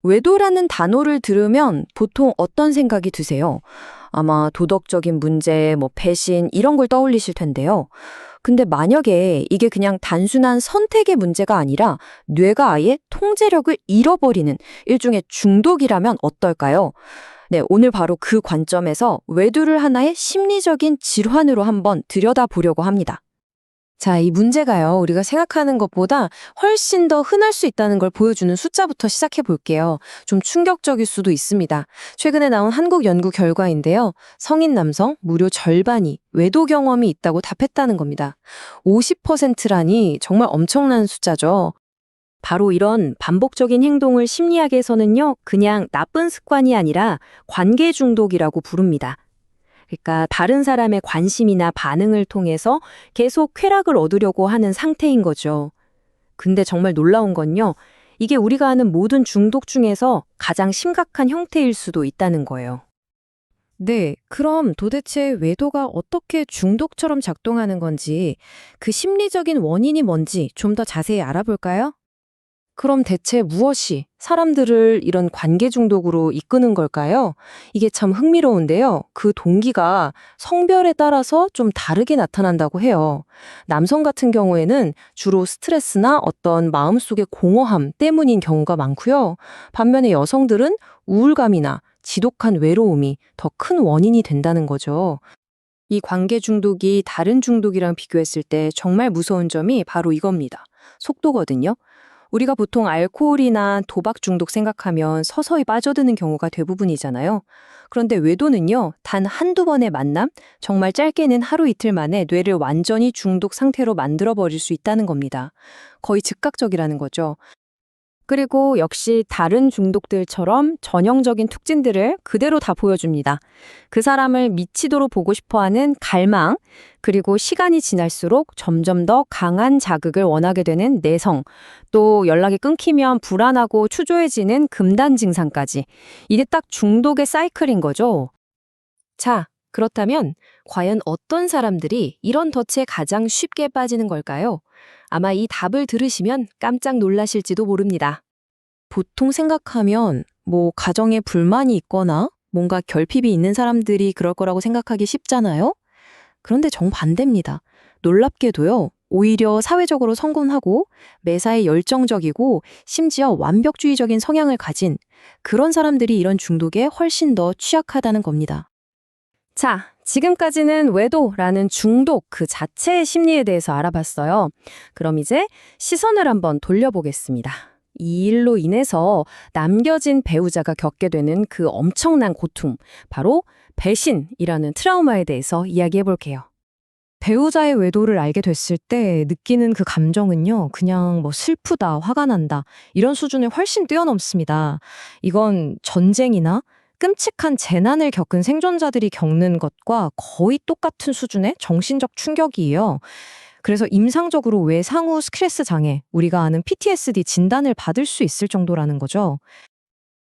외도라는 단어를 들으면 보통 어떤 생각이 드세요? 아마 도덕적인 문제, 배신 이런 걸 떠올리실 텐데요. 근데 만약에 이게 그냥 단순한 선택의 문제가 아니라 뇌가 아예 통제력을 잃어버리는 일종의 중독이라면 어떨까요? 네, 오늘 바로 그 관점에서 외도를 하나의 심리적인 질환으로 한번 들여다보려고 합니다. 자, 이 문제가요, 우리가 생각하는 것보다 훨씬 더 흔할 수 있다는 걸 보여주는 숫자부터 시작해 볼게요. 좀 충격적일 수도 있습니다. 최근에 나온 한국 연구 결과인데요. 성인 남성 무려 절반이 외도 경험이 있다고 답했다는 겁니다. 50%라니 정말 엄청난 숫자죠. 바로 이런 반복적인 행동을 심리학에서는요, 그냥 나쁜 습관이 아니라 관계 중독이라고 부릅니다. 그러니까 다른 사람의 관심이나 반응을 통해서 계속 쾌락을 얻으려고 하는 상태인 거죠. 근데 정말 놀라운 건요, 이게 우리가 아는 모든 중독 중에서 가장 심각한 형태일 수도 있다는 거예요. 네, 그럼 도대체 외도가 어떻게 중독처럼 작동하는 건지, 그 심리적인 원인이 뭔지 좀 더 자세히 알아볼까요? 그럼 대체 무엇이 사람들을 이런 관계 중독으로 이끄는 걸까요? 이게 참 흥미로운데요. 그 동기가 성별에 따라서 좀 다르게 나타난다고 해요. 남성 같은 경우에는 주로 스트레스나 어떤 마음속의 공허함 때문인 경우가 많고요. 반면에 여성들은 우울감이나 지독한 외로움이 더 큰 원인이 된다는 거죠. 이 관계 중독이 다른 중독이랑 비교했을 때 정말 무서운 점이 바로 이겁니다. 속도거든요. 우리가 보통 알코올이나 도박 중독 생각하면 서서히 빠져드는 경우가 대부분이잖아요. 그런데 외도는요, 단 한두 번의 만남, 정말 짧게는 하루 이틀 만에 뇌를 완전히 중독 상태로 만들어버릴 수 있다는 겁니다. 거의 즉각적이라는 거죠. 그리고 역시 다른 중독들처럼 전형적인 특징들을 그대로 다 보여줍니다. 그 사람을 미치도록 보고 싶어하는 갈망, 그리고 시간이 지날수록 점점 더 강한 자극을 원하게 되는 내성, 또 연락이 끊기면 불안하고 추조해지는 금단 증상까지. 이게 딱 중독의 사이클인 거죠. 자, 그렇다면 과연 어떤 사람들이 이런 덫에 가장 쉽게 빠지는 걸까요? 아마 이 답을 들으시면 깜짝 놀라실지도 모릅니다. 보통 생각하면 가정에 불만이 있거나 뭔가 결핍이 있는 사람들이 그럴 거라고 생각하기 쉽잖아요? 그런데 정반대입니다. 놀랍게도요, 오히려 사회적으로 성공하고 매사에 열정적이고 심지어 완벽주의적인 성향을 가진 그런 사람들이 이런 중독에 훨씬 더 취약하다는 겁니다. 자, 지금까지는 외도라는 중독 그 자체의 심리에 대해서 알아봤어요. 그럼 이제 시선을 한번 돌려보겠습니다. 이 일로 인해서 남겨진 배우자가 겪게 되는 그 엄청난 고통, 바로 배신이라는 트라우마에 대해서 이야기해 볼게요. 배우자의 외도를 알게 됐을 때 느끼는 그 감정은요, 그냥 슬프다, 화가 난다, 이런 수준을 훨씬 뛰어넘습니다. 이건 전쟁이나 끔찍한 재난을 겪은 생존자들이 겪는 것과 거의 똑같은 수준의 정신적 충격이에요. 그래서 임상적으로 외상후 스트레스 장애, 우리가 아는 PTSD 진단을 받을 수 있을 정도라는 거죠.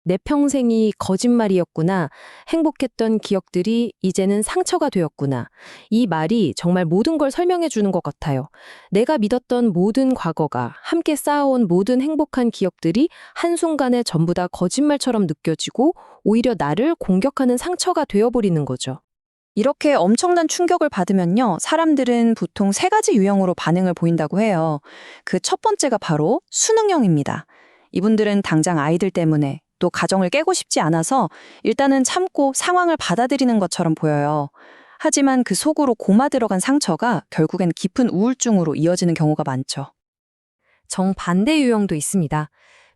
내 평생이 거짓말이었구나. 행복했던 기억들이 이제는 상처가 되었구나. 이 말이 정말 모든 걸 설명해 주는 것 같아요. 내가 믿었던 모든 과거가, 함께 쌓아온 모든 행복한 기억들이 한순간에 전부 다 거짓말처럼 느껴지고 오히려 나를 공격하는 상처가 되어버리는 거죠. 이렇게 엄청난 충격을 받으면요, 사람들은 보통 세 가지 유형으로 반응을 보인다고 해요. 그 첫 번째가 바로 수능형입니다. 이분들은 당장 아이들 때문에 또 가정을 깨고 싶지 않아서 일단은 참고 상황을 받아들이는 것처럼 보여요. 하지만 그 속으로 고마 들어간 상처가 결국엔 깊은 우울증으로 이어지는 경우가 많죠. 정반대 유형도 있습니다.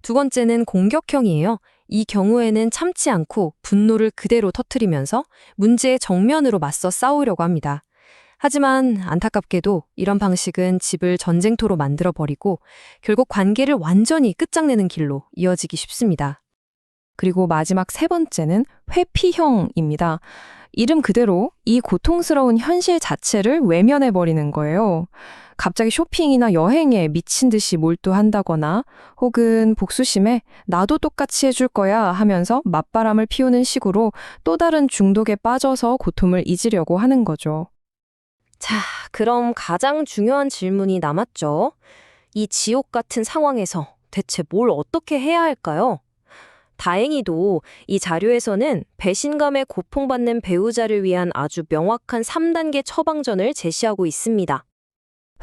두 번째는 공격형이에요. 이 경우에는 참지 않고 분노를 그대로 터뜨리면서 문제의 정면으로 맞서 싸우려고 합니다. 하지만 안타깝게도 이런 방식은 집을 전쟁터로 만들어버리고 결국 관계를 완전히 끝장내는 길로 이어지기 쉽습니다. 그리고 마지막 세 번째는 회피형입니다. 이름 그대로 이 고통스러운 현실 자체를 외면해버리는 거예요. 갑자기 쇼핑이나 여행에 미친 듯이 몰두한다거나 혹은 복수심에 나도 똑같이 해줄 거야 하면서 맞바람을 피우는 식으로 또 다른 중독에 빠져서 고통을 잊으려고 하는 거죠. 자, 그럼 가장 중요한 질문이 남았죠. 이 지옥 같은 상황에서 대체 뭘 어떻게 해야 할까요? 다행히도 이 자료에서는 배신감에 고통받는 배우자를 위한 아주 명확한 3단계 처방전을 제시하고 있습니다.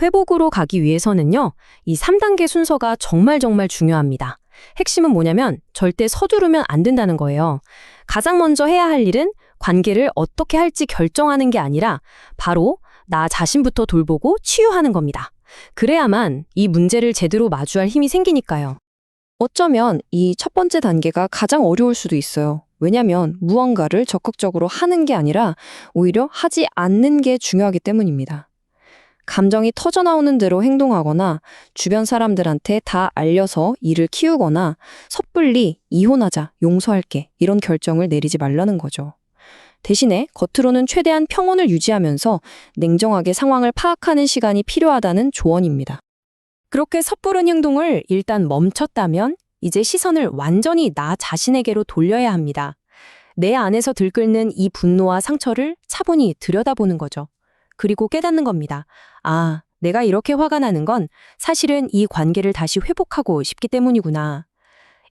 회복으로 가기 위해서는요, 이 3단계 순서가 정말 중요합니다. 핵심은 뭐냐면 절대 서두르면 안 된다는 거예요. 가장 먼저 해야 할 일은 관계를 어떻게 할지 결정하는 게 아니라 바로 나 자신부터 돌보고 치유하는 겁니다. 그래야만 이 문제를 제대로 마주할 힘이 생기니까요. 어쩌면 이 첫 번째 단계가 가장 어려울 수도 있어요. 왜냐면 무언가를 적극적으로 하는 게 아니라 오히려 하지 않는 게 중요하기 때문입니다. 감정이 터져나오는 대로 행동하거나 주변 사람들한테 다 알려서 일을 키우거나 섣불리 이혼하자, 용서할게 이런 결정을 내리지 말라는 거죠. 대신에 겉으로는 최대한 평온을 유지하면서 냉정하게 상황을 파악하는 시간이 필요하다는 조언입니다. 그렇게 섣부른 행동을 일단 멈췄다면 이제 시선을 완전히 나 자신에게로 돌려야 합니다. 내 안에서 들끓는 이 분노와 상처를 차분히 들여다보는 거죠. 그리고 깨닫는 겁니다. 아, 내가 이렇게 화가 나는 건 사실은 이 관계를 다시 회복하고 싶기 때문이구나.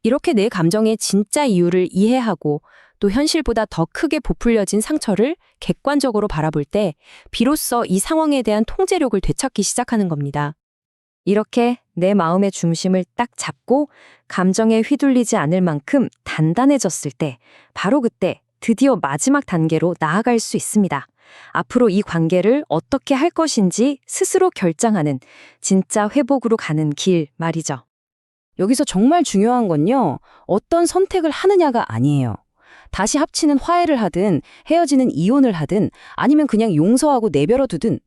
이렇게 내 감정의 진짜 이유를 이해하고 또 현실보다 더 크게 부풀려진 상처를 객관적으로 바라볼 때 비로소 이 상황에 대한 통제력을 되찾기 시작하는 겁니다. 이렇게 내 마음의 중심을 딱 잡고 감정에 휘둘리지 않을 만큼 단단해졌을 때 바로 그때 드디어 마지막 단계로 나아갈 수 있습니다. 앞으로 이 관계를 어떻게 할 것인지 스스로 결정하는 진짜 회복으로 가는 길 말이죠. 여기서 정말 중요한 건요, 어떤 선택을 하느냐가 아니에요. 다시 합치는 화해를 하든 헤어지는 이혼을 하든 아니면 그냥 용서하고 내버려 두든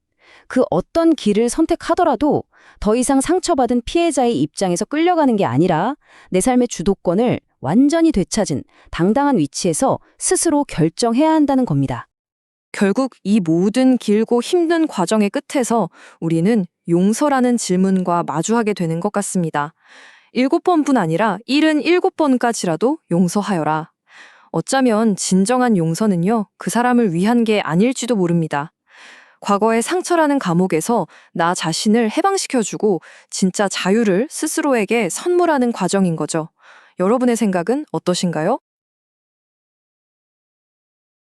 그 어떤 길을 선택하더라도 더 이상 상처받은 피해자의 입장에서 끌려가는 게 아니라 내 삶의 주도권을 완전히 되찾은 당당한 위치에서 스스로 결정해야 한다는 겁니다. 결국 이 모든 길고 힘든 과정의 끝에서 우리는 용서라는 질문과 마주하게 되는 것 같습니다. 7번뿐 아니라 77번까지라도 용서하여라. 어쩌면 진정한 용서는요, 그 사람을 위한 게 아닐지도 모릅니다. 과거의 상처라는 감옥에서 나 자신을 해방시켜주고 진짜 자유를 스스로에게 선물하는 과정인 거죠. 여러분의 생각은 어떠신가요?